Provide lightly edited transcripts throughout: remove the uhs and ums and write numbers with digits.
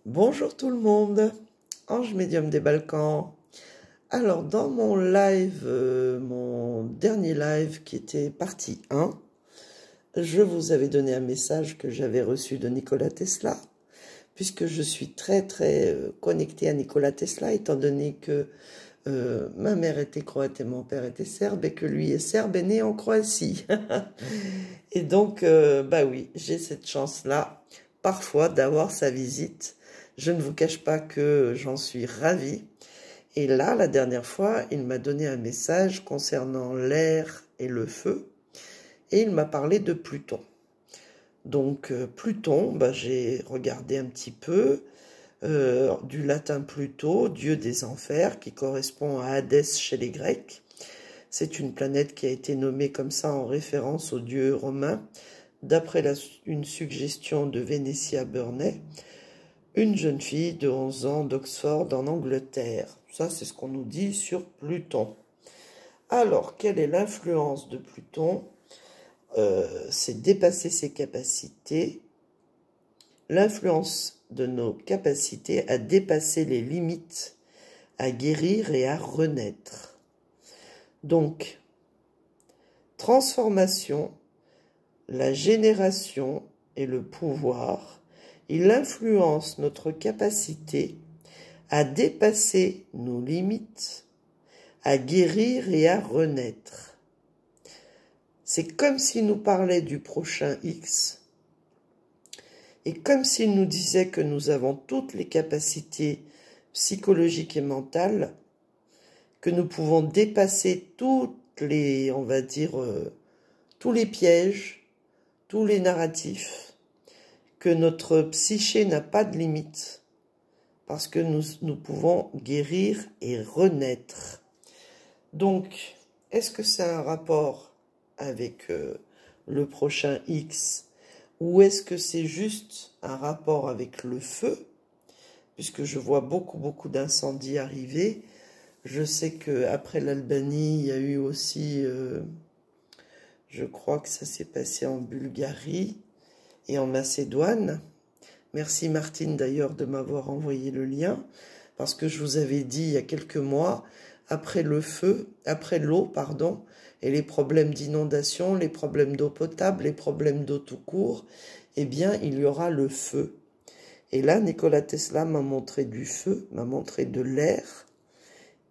Bonjour tout le monde, Ange Médium des Balkans. Alors dans mon live, mon dernier live qui était partie 1, je vous avais donné un message que j'avais reçu de Nikola Tesla, puisque je suis très connectée à Nikola Tesla, étant donné que ma mère était croate et mon père était serbe, et que lui est serbe et né en Croatie. Et donc, bah oui, j'ai cette chance-là, parfois, d'avoir sa visite. Je ne vous cache pas que j'en suis ravie. Et là, la dernière fois, il m'a donné un message concernant l'air et le feu. Et il m'a parlé de Pluton. Donc, Pluton, bah, j'ai regardé un petit peu. Du latin Pluto, dieu des enfers, qui correspond à Hadès chez les Grecs. C'est une planète qui a été nommée comme ça en référence au dieu romain, d'après une suggestion de Vénétia Burney, une jeune fille de 11 ans d'Oxford en Angleterre. Ça, c'est ce qu'on nous dit sur Pluton. Alors, quelle est l'influence de Pluton? C'est dépasser ses capacités. L'influence de nos capacités à dépasser les limites, à guérir et à renaître. Donc, transformation, la génération et le pouvoir, il influence notre capacité à dépasser nos limites, à guérir et à renaître. C'est comme s'il nous parlait du prochain X, et comme s'il nous disait que nous avons toutes les capacités psychologiques et mentales, que nous pouvons dépasser toutes les, on va dire, tous les pièges, tous les narratifs, que notre psyché n'a pas de limite, parce que nous pouvons guérir et renaître. Donc, est-ce que c'est un rapport avec le prochain X, ou est-ce que c'est juste un rapport avec le feu, puisque je vois beaucoup d'incendies arriver. Je sais qu'après l'Albanie, il y a eu aussi, je crois que ça s'est passé en Bulgarie et en Macédoine. Merci Martine d'ailleurs de m'avoir envoyé le lien, parce que je vous avais dit il y a quelques mois, après l'eau, pardon, et les problèmes d'inondation, les problèmes d'eau potable, les problèmes d'eau tout court, eh bien il y aura le feu. Et là, Nikola Tesla m'a montré du feu, m'a montré de l'air,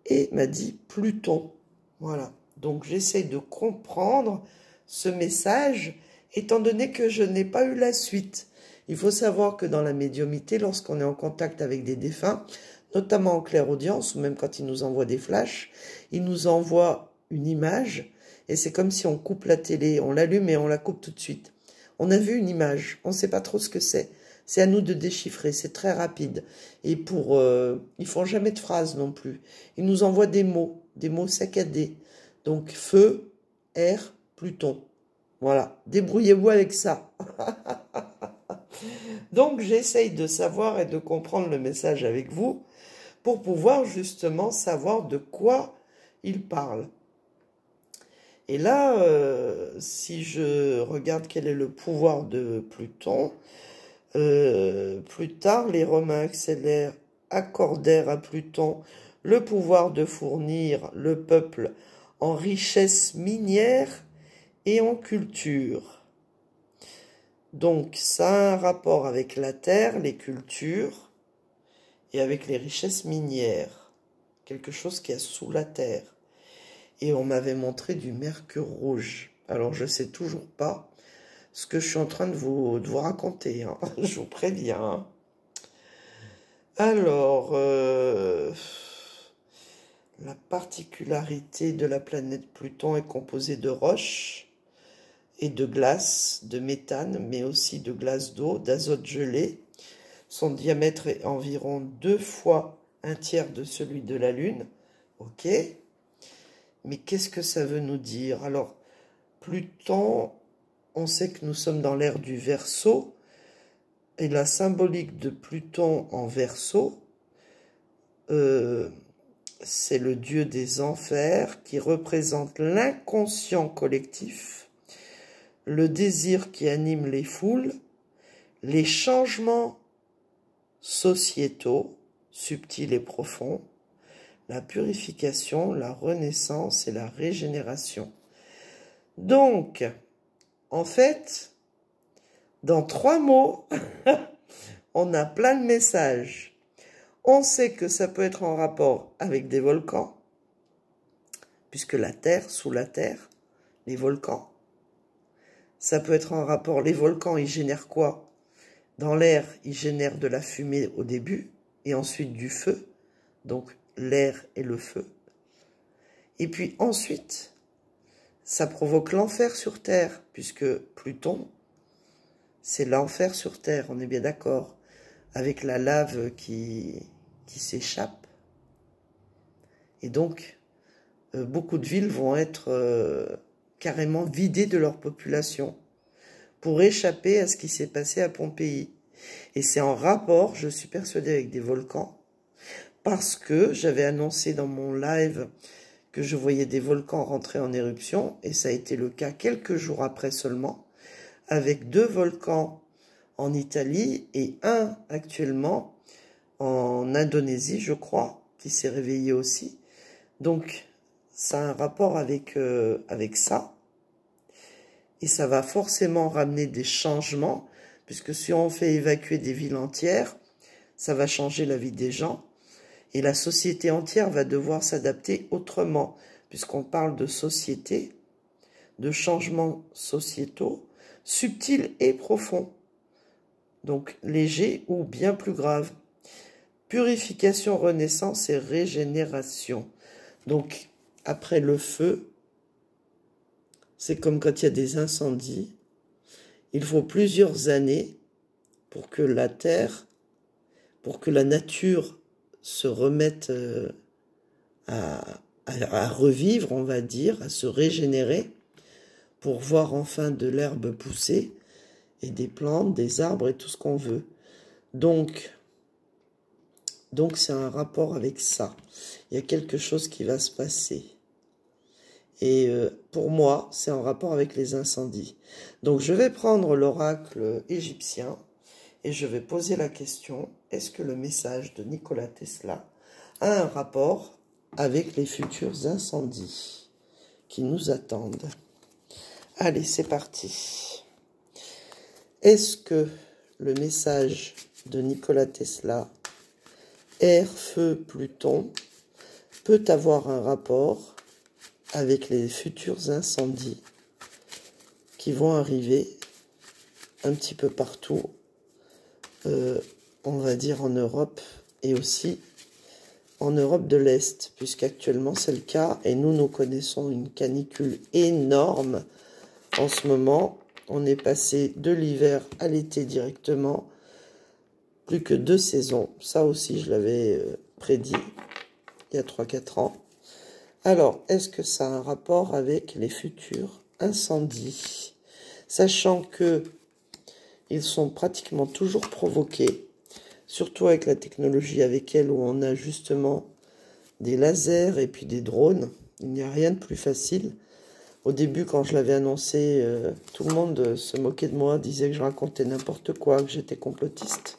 et m'a dit Pluton. Voilà. Donc j'essaie de comprendre ce message, étant donné que je n'ai pas eu la suite. Il faut savoir que dans la médiumité, lorsqu'on est en contact avec des défunts, notamment en clairaudience, ou même quand ils nous envoient des flashs, ils nous envoient une image, et c'est comme si on coupe la télé, on l'allume et on la coupe tout de suite. On a vu une image, on ne sait pas trop ce que c'est. C'est à nous de déchiffrer, c'est très rapide. Et ils font jamais de phrases non plus. Ils nous envoient des mots saccadés. Donc, feu, air, Pluton. Voilà, débrouillez-vous avec ça. Donc, j'essaye de savoir et de comprendre le message avec vous pour pouvoir justement savoir de quoi il parle. Et là, si je regarde quel est le pouvoir de Pluton, plus tard, les Romains accordèrent à Pluton le pouvoir de fournir le peuple en richesses minières et en culture. Donc, ça a un rapport avec la terre, les cultures, et avec les richesses minières. Quelque chose qui est sous la terre. Et on m'avait montré du mercure rouge. Alors, je ne sais toujours pas ce que je suis en train de vous raconter, hein. Je vous préviens. Hein. Alors, la particularité de la planète Pluton est composée de roches et de glace, de méthane, mais aussi de glace d'eau, d'azote gelé. Son diamètre est environ 2 fois un tiers de celui de la Lune. Ok. Mais qu'est-ce que ça veut nous dire? Alors, Pluton, on sait que nous sommes dans l'ère du Verseau, et la symbolique de Pluton en Verseau, c'est le dieu des enfers qui représente l'inconscient collectif, le désir qui anime les foules, les changements sociétaux, subtils et profonds, la purification, la renaissance et la régénération. Donc, en fait, dans 3 mots, on a plein de messages. On sait que ça peut être en rapport avec des volcans, puisque la Terre, sous la Terre, les volcans. Ça peut être en rapport, les volcans, ils génèrent quoi? Dans l'air, ils génèrent de la fumée au début, et ensuite du feu, donc l'air et le feu. Et puis ensuite, ça provoque l'enfer sur Terre, puisque Pluton, c'est l'enfer sur Terre, on est bien d'accord, avec la lave qui s'échappe. Et donc, beaucoup de villes vont être carrément vidées de leur population pour échapper à ce qui s'est passé à Pompéi. Et c'est en rapport, je suis persuadée, avec des volcans, parce que j'avais annoncé dans mon live que je voyais des volcans rentrer en éruption, et ça a été le cas quelques jours après seulement, avec 2 volcans en Italie et un actuellement en Indonésie, je crois, qui s'est réveillé aussi. Donc, ça a un rapport avec ça. Et ça va forcément ramener des changements, puisque si on fait évacuer des villes entières, ça va changer la vie des gens. Et la société entière va devoir s'adapter autrement, puisqu'on parle de société, de changements sociétaux, subtils et profonds. Donc légers ou bien plus graves. Purification, renaissance et régénération. Donc après le feu, c'est comme quand il y a des incendies. Il faut plusieurs années pour que la terre, pour que la nature se remette à revivre, on va dire, à se régénérer, pour voir enfin de l'herbe pousser, et des plantes, des arbres et tout ce qu'on veut. Donc c'est un rapport avec ça. Il y a quelque chose qui va se passer. Et pour moi, c'est en rapport avec les incendies. Donc je vais prendre l'oracle égyptien et je vais poser la question, est-ce que le message de Nikola Tesla a un rapport avec les futurs incendies qui nous attendent? Allez, c'est parti. Est-ce que le message de Nikola Tesla, Air, Feu, Pluton, peut avoir un rapport avec les futurs incendies qui vont arriver un petit peu partout, on va dire en Europe et aussi en Europe de l'Est, puisqu'actuellement c'est le cas et nous connaissons une canicule énorme en ce moment. On est passé de l'hiver à l'été directement, plus que 2 saisons. Ça aussi, je l'avais prédit il y a 3-4 ans. Alors, est-ce que ça a un rapport avec les futurs incendies? Sachant que ils sont pratiquement toujours provoqués, surtout avec la technologie avec elle, où on a justement des lasers et puis des drones. Il n'y a rien de plus facile. Au début, quand je l'avais annoncé, tout le monde se moquait de moi, disait que je racontais n'importe quoi, que j'étais complotiste.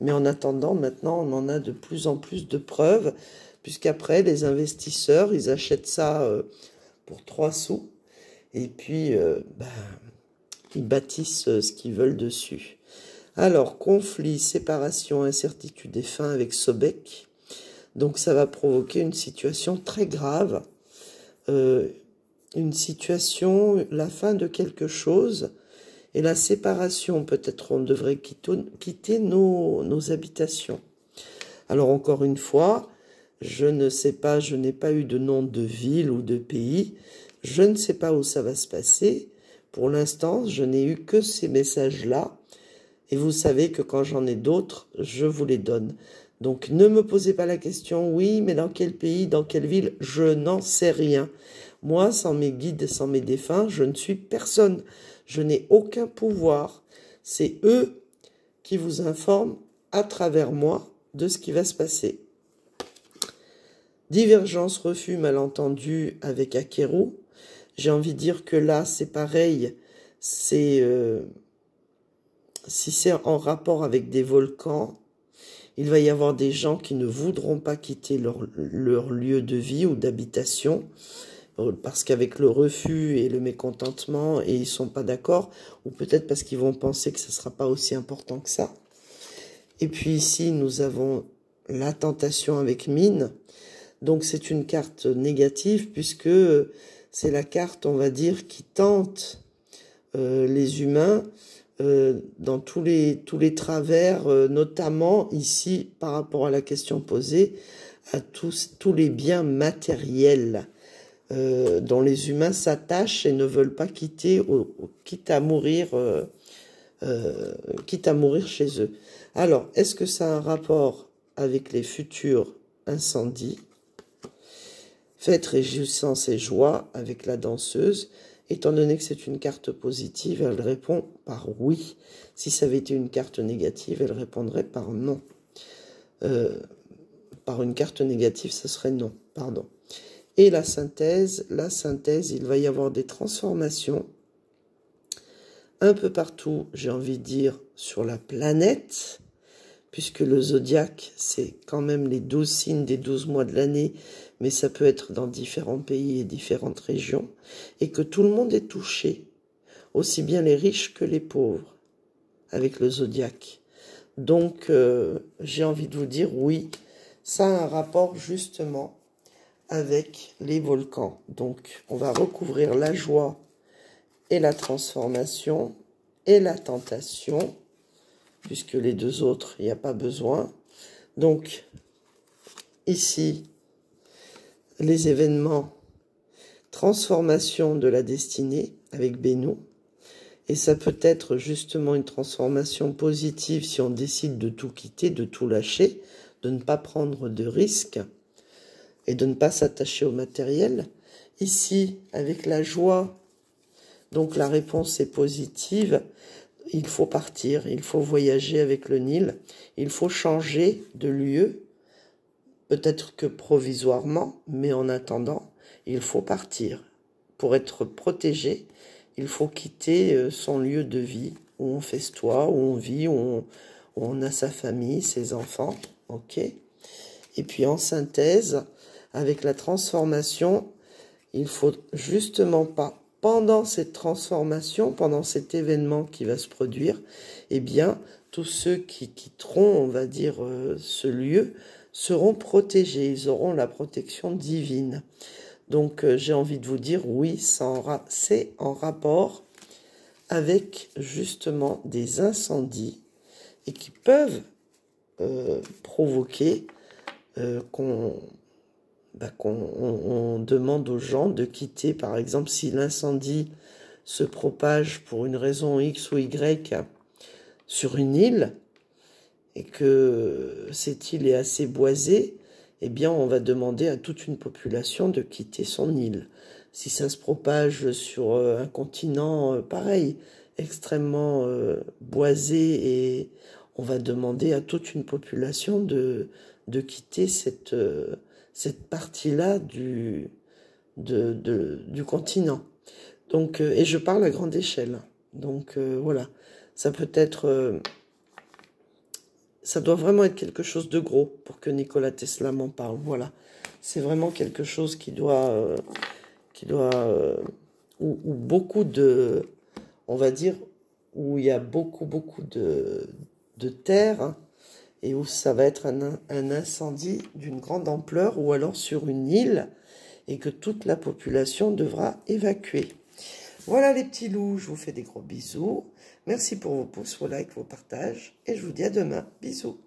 Mais en attendant, maintenant, on en a de plus en plus de preuves, puisqu'après, les investisseurs, ils achètent ça pour 3 sous, et puis, ils bâtissent ce qu'ils veulent dessus. Alors, conflit, séparation, incertitude et fin avec Sobek. Donc, ça va provoquer une situation très grave, une situation, la fin de quelque chose, et la séparation, peut-être on devrait quitter nos habitations. Alors encore une fois, je ne sais pas, je n'ai pas eu de nom de ville ou de pays, je ne sais pas où ça va se passer. Pour l'instant, je n'ai eu que ces messages-là, et vous savez que quand j'en ai d'autres, je vous les donne. Donc ne me posez pas la question, oui, mais dans quel pays, dans quelle ville, je n'en sais rien. Moi, sans mes guides, sans mes défunts, je ne suis personne. Je n'ai aucun pouvoir. C'est eux qui vous informent à travers moi de ce qui va se passer. Divergence, refus, malentendu avec Akeru. J'ai envie de dire que là, c'est pareil. Si c'est en rapport avec des volcans, Il va y avoir des gens qui ne voudront pas quitter leur lieu de vie ou d'habitation, parce qu'avec le refus et le mécontentement, et ils sont pas d'accord, ou peut-être parce qu'ils vont penser que ce sera pas aussi important que ça. Et puis ici, nous avons la tentation avec mine. Donc c'est une carte négative, puisque c'est la carte, on va dire, qui tente les humains dans tous les travers, notamment ici par rapport à la question posée, à tous les biens matériels dont les humains s'attachent et ne veulent pas quitter, quitte à mourir chez eux. Alors, est-ce que ça a un rapport avec les futurs incendies? Fête, réjouissance et joie avec la danseuse. Étant donné que c'est une carte positive, elle répond par oui. Si ça avait été une carte négative, elle répondrait par non. Par une carte négative, ce serait non, pardon. Et la synthèse, il va y avoir des transformations un peu partout, j'ai envie de dire, sur la planète, puisque le zodiaque, c'est quand même les 12 signes des 12 mois de l'année, mais ça peut être dans différents pays et différentes régions, et que tout le monde est touché, aussi bien les riches que les pauvres, avec le zodiaque. Donc, j'ai envie de vous dire, oui, ça a un rapport justement avec les volcans. Donc, on va recouvrir la joie et la transformation et la tentation, puisque les deux autres, il n'y a pas besoin. Donc, ici, les événements, transformation de la destinée avec Bénou. Et ça peut être justement une transformation positive si on décide de tout quitter, de tout lâcher, de ne pas prendre de risques et de ne pas s'attacher au matériel. Ici, avec la joie, donc la réponse est positive. Il faut partir, il faut voyager avec le Nil, il faut changer de lieu, peut-être que provisoirement, mais en attendant, il faut partir. Pour être protégé, il faut quitter son lieu de vie, où on festoie, où on vit, où on a sa famille, ses enfants, ok. Et puis en synthèse, avec la transformation, il faut justement pas, pendant cette transformation, pendant cet événement qui va se produire, eh bien, tous ceux qui quitteront, on va dire, ce lieu, seront protégés, ils auront la protection divine. Donc, j'ai envie de vous dire, oui, c'est en rapport avec, justement, des incendies et qui peuvent provoquer qu'on demande aux gens de quitter, par exemple, si l'incendie se propage pour une raison X ou Y sur une île, et que cette île est assez boisée, eh bien, on va demander à toute une population de quitter son île. Si ça se propage sur un continent pareil, extrêmement boisé, et on va demander à toute une population de quitter cette partie-là du continent. Donc, et je parle à grande échelle. Donc, voilà. Ça peut être... ça doit vraiment être quelque chose de gros pour que Nikola Tesla m'en parle. Voilà. C'est vraiment quelque chose qui doit... où beaucoup de... On va dire, où il y a beaucoup de terre, hein, et où ça va être un incendie d'une grande ampleur, ou alors sur une île, et que toute la population devra évacuer. Voilà les petits loups, je vous fais des gros bisous. Merci pour vos pouces, vos likes, vos partages, et je vous dis à demain. Bisous.